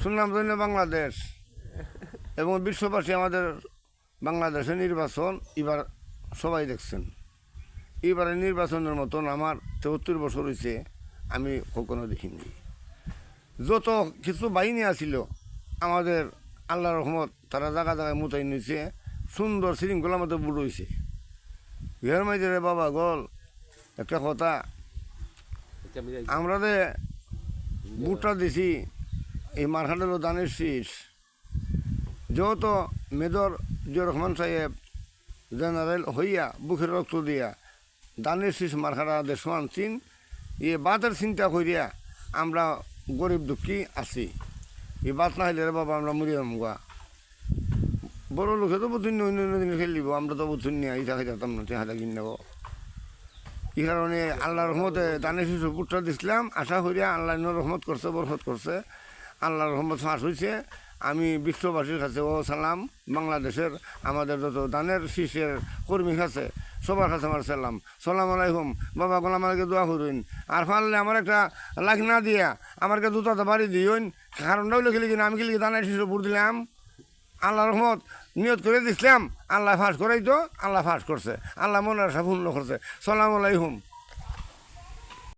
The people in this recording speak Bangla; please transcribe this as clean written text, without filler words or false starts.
সুনামধন্য বাংলাদেশ এবং বিশ্ববাসী আমাদের বাংলাদেশের নির্বাচন এবার সবাই দেখছেন। এবারে নির্বাচনের মতন আমার ৭৪ বছর হয়েছে, আমি কখনো দেখিনি। যত কিছু বাহিনী আছিল আমাদের আল্লাহর রহমত, তারা জায়গা জায়গায় মোতায়েন হয়েছে, সুন্দর শৃঙ্খলার মতো বুড়ো হয়েছে। বিহার মাইজে রে বাবা গল একটা কথা, আমরা যে বুটটা দিছি এই মারহাট হলো দানের শীষ। যেহেতু মেজর জিয়র রহমান সাহেব জেনারেল হইয়া বুকের রক্ত দিয়া দানের শীষ মারহাটা দেশ আনছিন, এ বাতের চিন্তা করিয়া আমরা গরিব দুঃখী আছি। এই বাত না হইলে রে বাবা আমরা মরিয়াম গা। বড় লোকে তো বুঝুন অন্য অন্য জিনিস খেলিব, আমরা তো বুঝুন নিয়ে ইটা খাই যেতাম না, হাতা কিনে নেব। এই কারণে আল্লাহর রহমতে দানের শিশু পুত্র দিছিলাম, আশা করিয়া আল্লাহ রহমত করছে, বরকত করছে, আল্লাহর রহমত ফাঁস হয়েছে। আমি বিশ্ববাসীর কাছে ও সালাম, বাংলাদেশের আমাদের যত দানের শীষের কর্মী আছে সবার কাছে আমার সালাম। সালাম আলাইকুম বাবা, গোলাম আমাকে দোয়া করুন। আর পারলে আমার একটা লাখ না দিয়া আমাকে জুতাতে বাড়ি দিন। কারণটা হইলে খেলি কিনা আমি খেলি দানের শিশু পুর দিলাম, আল্লাহ রহমত নিয়ত করে দিছিলাম, আল্লাহ ফাঁস করাই তো, আল্লাহ ফাঁস করছে, আল্লাহ মনের আশা পূর্ণ করছে। সালাম আলাইকুম।